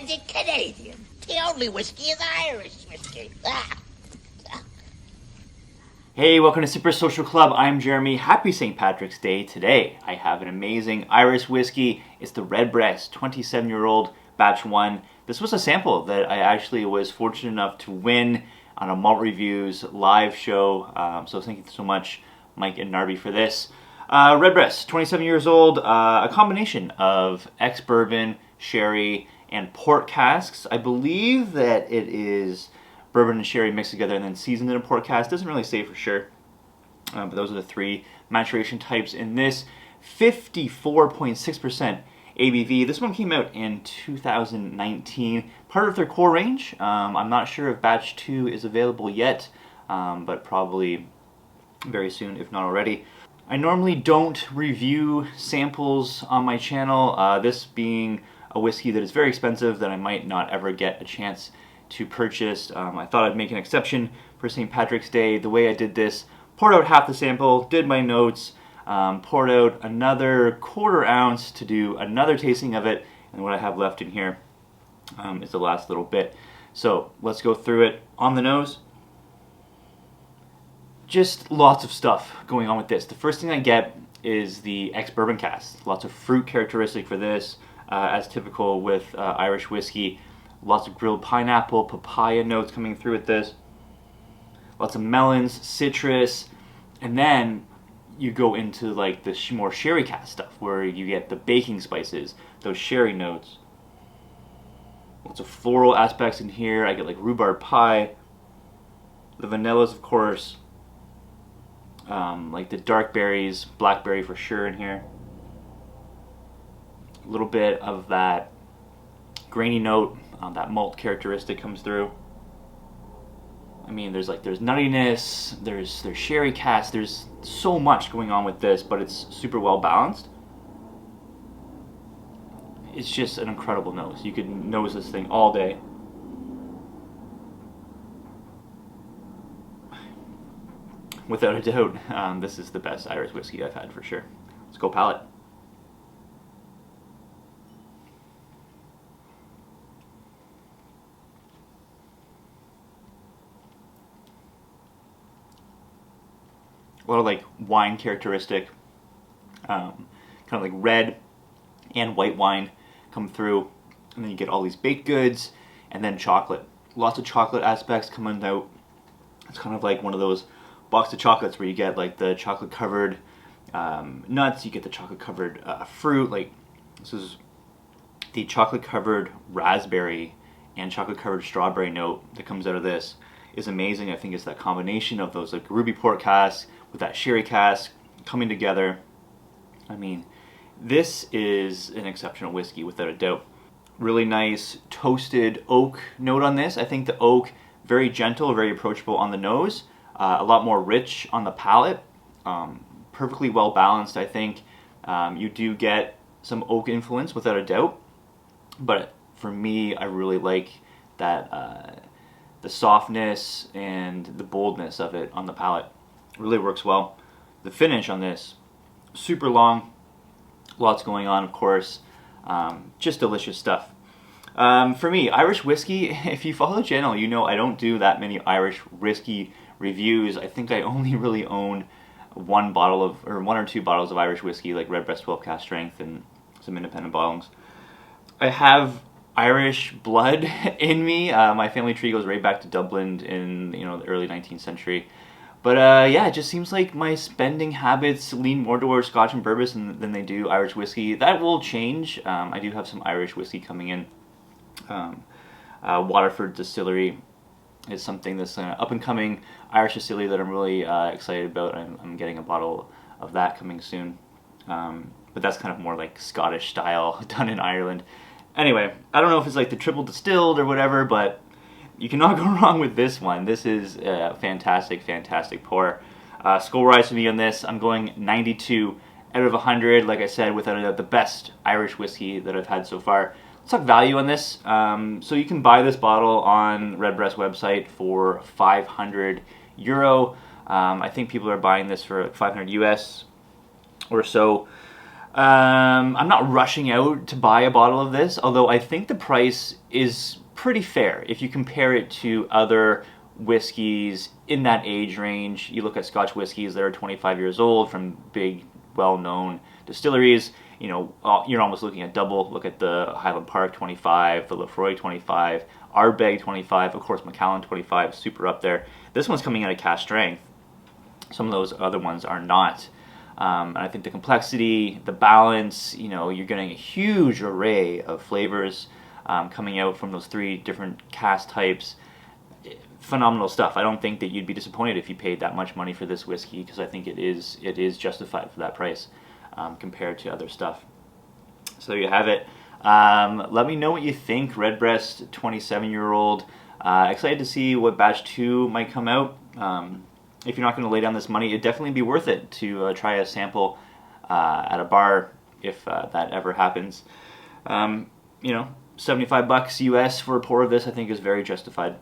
authentic Canadian. The only whiskey is Irish whiskey. Hey, welcome to Super Social Club. I'm Jeremy. Happy St. Patrick's Day. Today, I have an amazing Irish whiskey. It's the Redbreast 27-year-old Batch 1. This was a sample that I actually was fortunate enough to win on a Malt Reviews live show. So thank you so much, Mike and Narby, for this. Redbreast, 27 years old, a combination of ex-bourbon, sherry, and port casks. I believe that it is bourbon and sherry mixed together and then seasoned in a port cask. Doesn't really say for sure, but those are the three maturation types in this. 54.6% ABV. This one came out in 2019, part of their core range. I'm not sure if batch 2 is available yet, but probably very soon, if not already. I normally don't review samples on my channel, this being a whiskey that is very expensive that I might not ever get a chance to purchase. I thought I'd make an exception for St. Patrick's Day. The way I did this, poured out half the sample, did my notes, poured out another quarter ounce to do another tasting of it, and what I have left in here is the last little bit. So let's go through it. On the nose, just lots of stuff going on with this. The first thing I get is the ex-bourbon cask. Lots of fruit characteristic for this, as typical with Irish whiskey. Lots of grilled pineapple, papaya notes coming through with this. Lots of melons, citrus, and then you go into like the more sherry cask stuff where you get the baking spices, those sherry notes. Lots of floral aspects in here. I get like rhubarb pie, the vanillas, of course, like the dark berries, blackberry for sure in here. A little bit of that grainy note. That malt characteristic comes through. I mean, there's nuttiness, there's sherry cask, there's so much going on with this, but it's super well balanced. It's just an incredible nose. You could nose this thing all day. Without a doubt, this is the best Irish whiskey I've had for sure. Let's go Palate. A lot of like wine characteristic, kind of like red and white wine come through, and then you get all these baked goods and then chocolate. Lots of chocolate aspects coming out. It's kind of like one of those box of chocolates where you get like the chocolate covered nuts, you get the chocolate covered fruit. Like this is the chocolate covered raspberry and chocolate covered strawberry note that comes out of this is amazing. I think it's that combination of those like ruby port casks with that sherry cask coming together. I mean, this is an exceptional whiskey without a doubt. Really nice toasted oak note on this. I think the oak, very gentle, very approachable on the nose, a lot more rich on the palate, perfectly well balanced. I think you do get some oak influence without a doubt, but for me, I really like that the softness and the boldness of it on the palate. Really works well. The finish on this, super long, lots going on, of course, just delicious stuff. For me, Irish whiskey, if you follow the channel, you know I don't do that many Irish whiskey reviews. I think I only really own one or two bottles of Irish whiskey, like Redbreast 12 cask strength and some independent bottlings. I have Irish blood in me. My family tree goes right back to Dublin in the early 19th century. But yeah, it just seems like my spending habits lean more towards Scotch and bourbon than they do Irish whiskey. That will change. I do have some Irish whiskey coming in. Waterford Distillery is something that's an up-and-coming Irish distillery that I'm really excited about. I'm getting a bottle of that coming soon. But that's kind of more like Scottish style, done in Ireland. Anyway, I don't know if it's like the triple distilled or whatever, but you cannot go wrong with this one. This is a fantastic, fantastic pour. Skull rise for me on this. I'm going 92 out of 100. Like I said, without a doubt, the best Irish whiskey that I've had so far. Let's talk value on this. So you can buy this bottle on Redbreast website for €500. I think people are buying this for 500 US or so. I'm not rushing out to buy a bottle of this, although I think the price is pretty fair if you compare it to other whiskeys in that age range. You look at Scotch whiskeys that are 25 years old from big, well-known distilleries. You know, you're almost looking at double. Look at the Highland Park 25, the Lefroy 25, Ardbeg 25, of course Macallan 25, super up there. This one's coming out of cask strength. Some of those other ones are not. And I think the complexity, the balance, you know, you're getting a huge array of flavors coming out from those 3 different cask types. Phenomenal stuff. I don't think that you'd be disappointed if you paid that much money for this whiskey, because I think it is justified for that price compared to other stuff. So there you have it. Let me know what you think. Redbreast, 27-year-old. Excited to see what batch 2 might come out. If you're not going to lay down this money, it'd definitely be worth it to try a sample at a bar if that ever happens. You know, $75 US for a pour of this, I think, is very justified.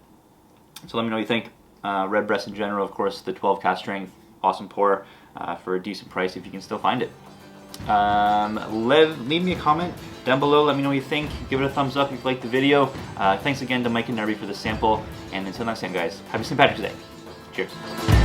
So let me know what you think. Redbreast in general, of course, the 12 cask strength, awesome pour for a decent price if you can still find it. Leave me a comment down below. Let me know what you think. Give it a thumbs up if you liked the video. Thanks again to Mike and Nerby for the sample. And until next time, guys, happy St. Patrick's Day. Cheers.